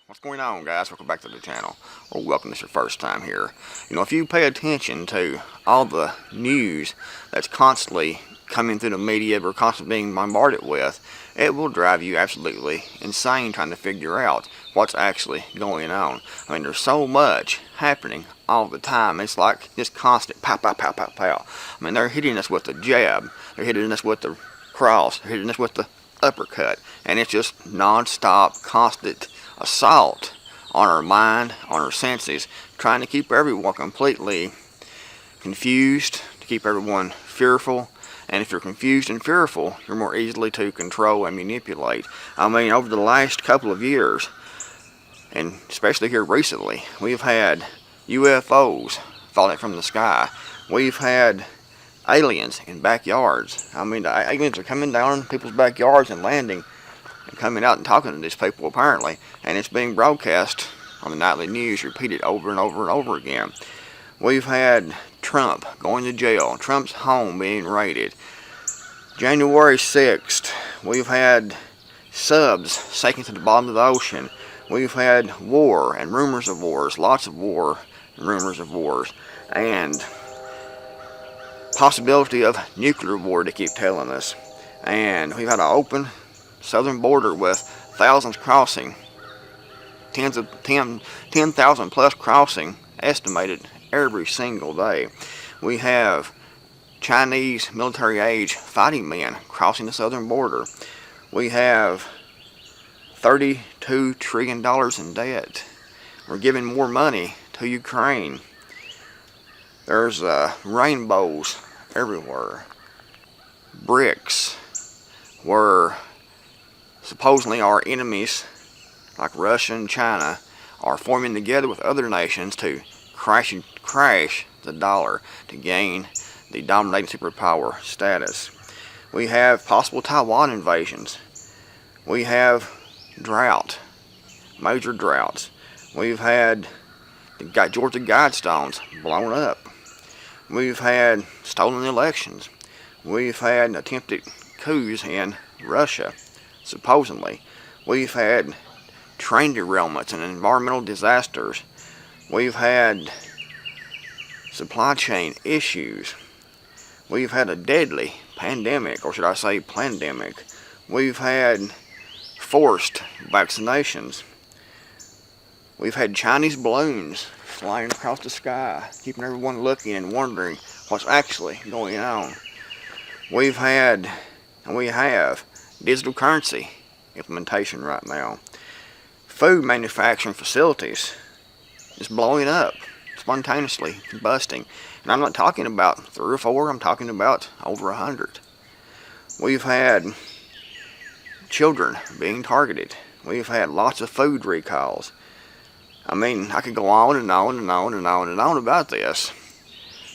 What's going on, guys? Welcome back to the channel, or welcome if it's your first time here. If you pay attention to all the news that's constantly coming through the media, we're constantly being bombarded with, it will drive you absolutely insane trying to figure out what's actually going on. There's so much happening all the time. It's like just constant pow, pow, pow, pow, pow. They're hitting us with the jab, they're hitting us with the cross, they're hitting us with the uppercut, and it's just non-stop, constant assault on our mind, on our senses, trying to keep everyone completely confused, to keep everyone fearful. And if you're confused and fearful, you're more easily to control and manipulate. Over the last couple of years, and especially here recently, we've had UFOs falling from the sky. We've had aliens in backyards. The aliens are coming down in people's backyards and landing and coming out and talking to these people apparently, and it's being broadcast on the nightly news, repeated over and over and over again. We've had Trump going to jail, Trump's home being raided. January 6th, we've had subs sinking to the bottom of the ocean. We've had war and rumors of wars, lots of war and rumors of wars, and possibility of nuclear war, to keep telling us. And we've had an open southern border with thousands crossing, 10,000 plus crossing estimated every single day. We have Chinese military age fighting men crossing the southern border. We have $32 trillion in debt. We're giving more money to Ukraine. There's rainbows everywhere. BRICS, where supposedly our enemies, like Russia and China, are forming together with other nations to crash the dollar to gain the dominating superpower status. We have possible Taiwan invasions. We have drought, major droughts. We've had the Georgia Guidestones blown up. We've had stolen elections. We've had attempted coups in Russia, supposedly. We've had train derailments and environmental disasters. We've had supply chain issues. We've had a deadly pandemic, or should I say plandemic. We've had forced vaccinations. We've had Chinese balloons flying across the sky, keeping everyone looking and wondering what's actually going on. We've had, and we have, digital currency implementation right now. Food manufacturing facilities is blowing up spontaneously, combusting. And I'm not talking about 3 or 4, I'm talking about over 100. We've had children being targeted. We've had lots of food recalls. I could go on and on and on and on and on about this.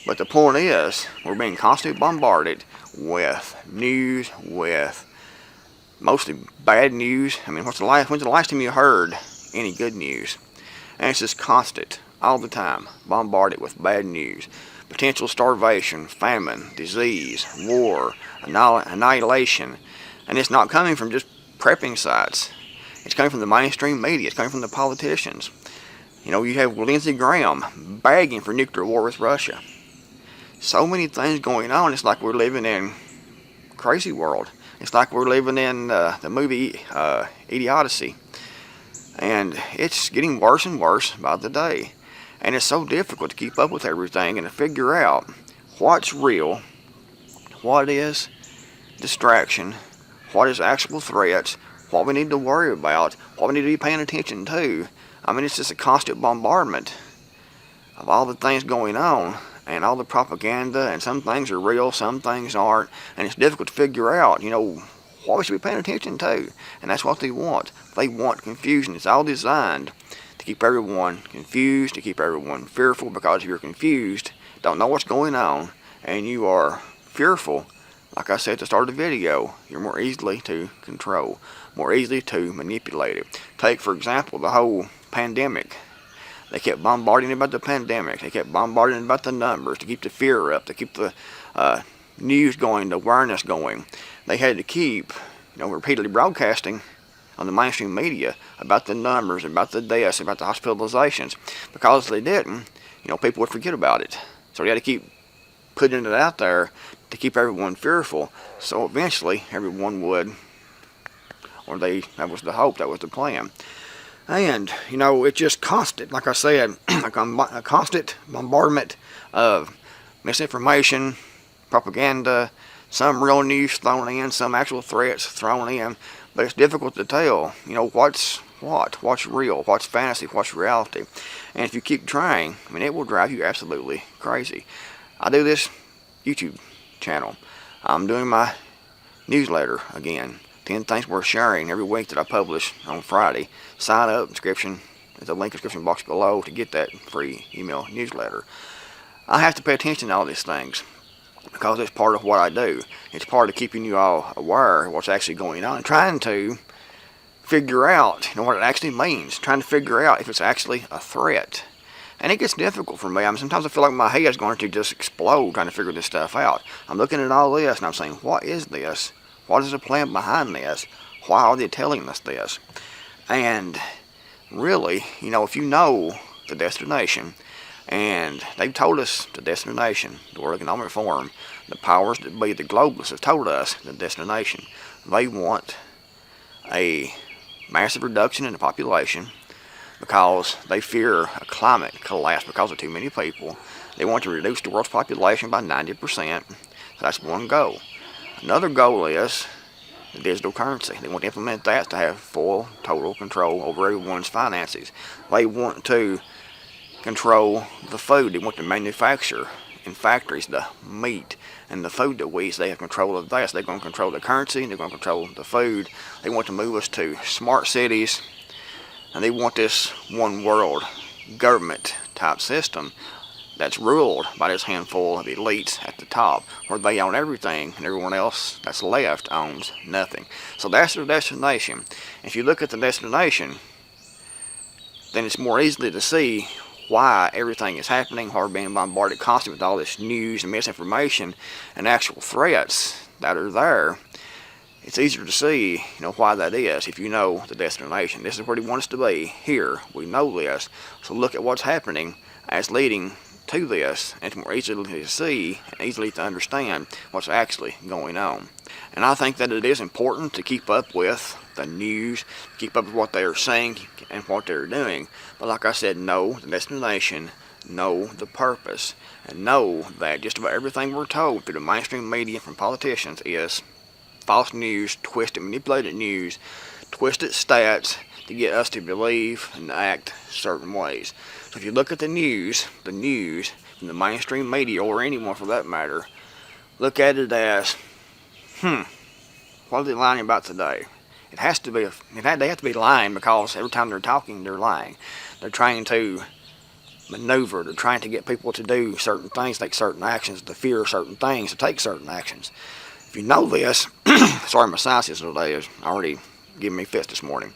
But the point is, we're being constantly bombarded with news, with mostly bad news. When's the last time you heard any good news? And it's just constant, all the time, bombarded with bad news. Potential starvation, famine, disease, war, annihilation. And it's not coming from just prepping sites. It's coming from the mainstream media. It's coming from the politicians. You have Lindsey Graham begging for nuclear war with Russia. So many things going on. It's like we're living in a crazy world. It's like we're living in the movie Idiocy. And it's getting worse and worse by the day. And it's so difficult to keep up with everything and to figure out what's real, what is distraction, what is actual threats, what we need to worry about, what we need to be paying attention to. It's just a constant bombardment of all the things going on and all the propaganda, and some things are real, some things aren't, and it's difficult to figure out, what we should be paying attention to. And that's what they want. They want confusion. It's all designed to keep everyone confused, to keep everyone fearful, because if you're confused, don't know what's going on, and you are fearful, like I said at the start of the video, you're more easily to control, more easily to manipulate it. Take, for example, the whole pandemic. They kept bombarding about the pandemic. They kept bombarding about the numbers to keep the fear up, to keep the news going, the awareness going. They had to keep, repeatedly broadcasting on the mainstream media about the numbers, about the deaths, about the hospitalizations. Because if they didn't, people would forget about it. So they had to keep putting it out there to keep everyone fearful. So eventually everyone would, that was the hope, that was the plan. And, it's just constant, like I said, like a constant bombardment of misinformation, propaganda, some real news thrown in, some actual threats thrown in, but it's difficult to tell, what's real, what's fantasy, what's reality. And if you keep trying, it will drive you absolutely crazy. I do this YouTube channel. I'm doing my newsletter again. 10 things worth sharing every week that I publish on Friday. Sign up, description, there's a link in the description box below to get that free email newsletter. I have to pay attention to all these things because it's part of what I do. It's part of keeping you all aware of what's actually going on and trying to figure out what it actually means, trying to figure out if it's actually a threat. And it gets difficult for me. Sometimes I feel like my head's going to just explode trying to figure this stuff out. I'm looking at all this and I'm saying, what is this? What is the plan behind this? Why are they telling us this? And really, if you know the destination, and they've told us the destination, the World Economic Forum, the powers that be, the globalists have told us the destination. They want a massive reduction in the population because they fear a climate collapse because of too many people. They want to reduce the world's population by 90%. So that's one goal. Another goal is the digital currency. They want to implement that to have full, total control over everyone's finances. They want to control the food. They want to manufacture in factories the meat and the food that we eat. So they have control of that. So they're going to control the currency, they're going to control the food. They want to move us to smart cities, and they want this one world government type system that's ruled by this handful of elites at the top, where they own everything and everyone else that's left owns nothing. So that's their destination. If you look at the destination, then it's more easily to see why everything is happening, why we're being bombarded constantly with all this news and misinformation and actual threats that are there. It's easier to see, why that is if you know the destination. This is where they want us to be. Here, we know this. So look at what's happening as leading to this, and it's more easily to see and easily to understand what's actually going on. And I think that it is important to keep up with the news, keep up with what they are saying and what they're doing. But like I said, know the destination, know the purpose, and know that just about everything we're told through the mainstream media from politicians is false news, twisted, manipulated news, twisted stats to get us to believe and act certain ways. So if you look at the news from the mainstream media, or anyone for that matter, look at it as, what are they lying about today? It has to be, they have to be lying because every time they're talking, they're lying. They're trying to maneuver, they're trying to get people to do certain things, take certain actions, to fear certain things, to take certain actions. If you know this, sorry my sinuses today is already giving me fits this morning,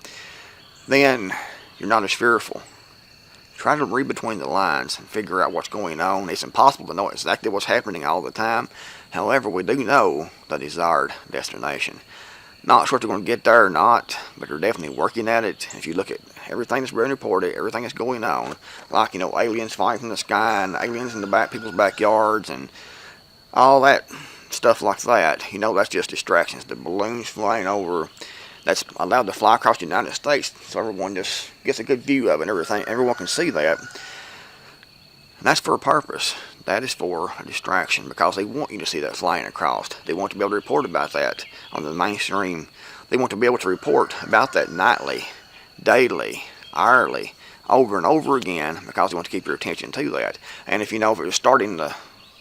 then you're not as fearful. Try to read between the lines and figure out what's going on. It's impossible to know exactly what's happening all the time. However, we do know the desired destination. Not sure if they're going to get there or not, but they're definitely working at it. If you look at everything that's being reported, everything that's going on, like, aliens flying from the sky and aliens in the people's backyards and all that stuff like that, that's just distractions. The balloons flying over, that's allowed to fly across the United States so everyone just gets a good view of it and everything. Everyone can see that. And that's for a purpose. That is for a distraction because they want you to see that flying across. They want to be able to report about that on the mainstream. They want to be able to report about that nightly, daily, hourly, over and over again because they want to keep your attention to that. And if if it was starting to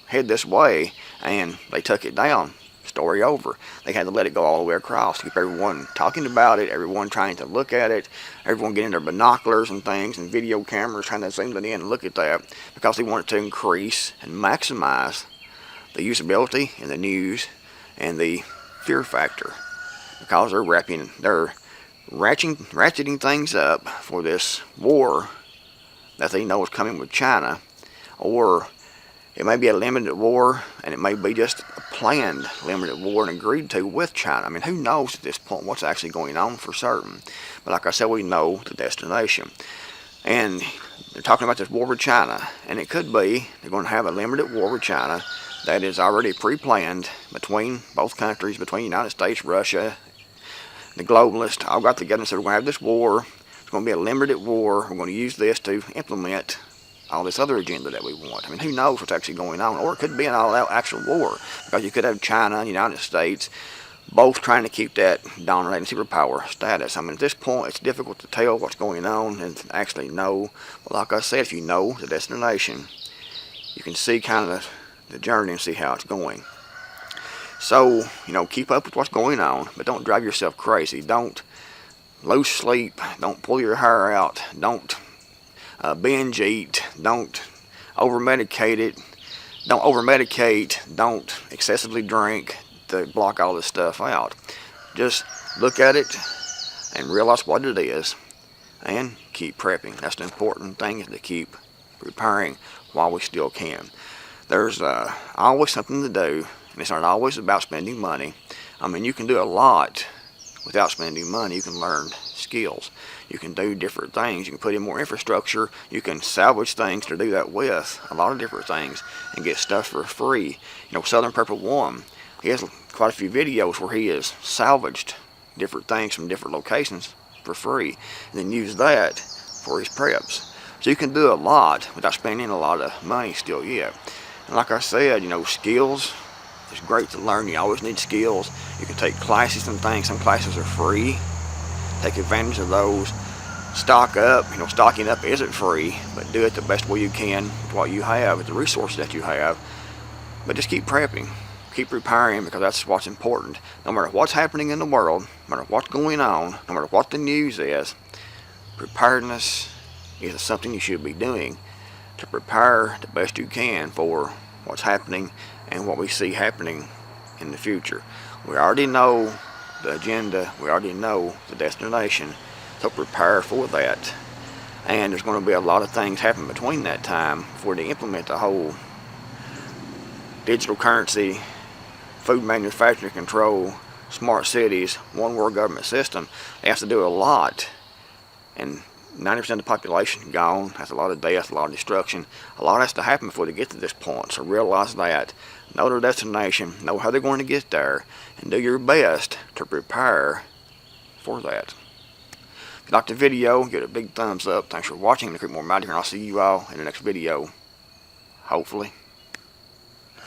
head this way and they took it down, story over. They had to let it go all the way across to keep everyone talking about it, everyone trying to look at it, everyone getting their binoculars and things and video cameras trying to zoom it in and look at that because they wanted to increase and maximize the usability in the news and the fear factor because they're ratcheting things up for this war that they know is coming with China, or it may be a limited war, and it may be just a planned limited war and agreed to with China. I mean, who knows at this point what's actually going on for certain? But like I said, we know the destination. And they're talking about this war with China, and it could be they're going to have a limited war with China that is already pre-planned between both countries, between the United States, Russia, the globalists, all got together and said, we're going to have this war. It's going to be a limited war. We're going to use this to implement all this other agenda that we want. I mean, who knows what's actually going on? Or it could be an all-out actual war, because you could have China and the United States both trying to keep that dominating superpower status. I mean, at this point, it's difficult to tell what's going on and actually know. But like I said, if you know the destination, you can see kind of the journey and see how it's going. So, keep up with what's going on, but don't drive yourself crazy. Don't lose sleep. Don't pull your hair out. Don't binge eat. Don't over-medicate it. Don't over-medicate. Don't excessively drink to block all this stuff out. Just look at it and realize what it is and keep prepping. That's the important thing, is to keep preparing while we still can. There's always something to do, and it's not always about spending money. I mean, you can do a lot without spending money. You can learn skills. You can do different things. You can put in more infrastructure. You can salvage things to do that with, a lot of different things, and get stuff for free. Southern Purple 1, he has quite a few videos where he has salvaged different things from different locations for free, and then use that for his preps. So you can do a lot without spending a lot of money still yet. And like I said, skills is great to learn. You always need skills. You can take classes and things. Some classes are free. Take advantage of those. Stock up. Stocking up isn't free, but do it the best way you can with what you have, with the resources that you have. But just keep prepping. Keep preparing, because that's what's important. No matter what's happening in the world, no matter what's going on, no matter what the news is, preparedness is something you should be doing to prepare the best you can for what's happening and what we see happening in the future. We already know the agenda, we already know the destination, so prepare for that. And there's going to be a lot of things happen between that time before they implement the whole digital currency, food manufacturing control, smart cities, one world government system. They have to do a lot, and 90% of the population gone. That's a lot of death, a lot of destruction. A lot has to happen before they get to this point. So realize that. Know their destination. Know how they're going to get there. And do your best to prepare for that. If you liked the video, give it a big thumbs up. Thanks for watching. The Creekmore Mountain here, and I'll see you all in the next video. Hopefully.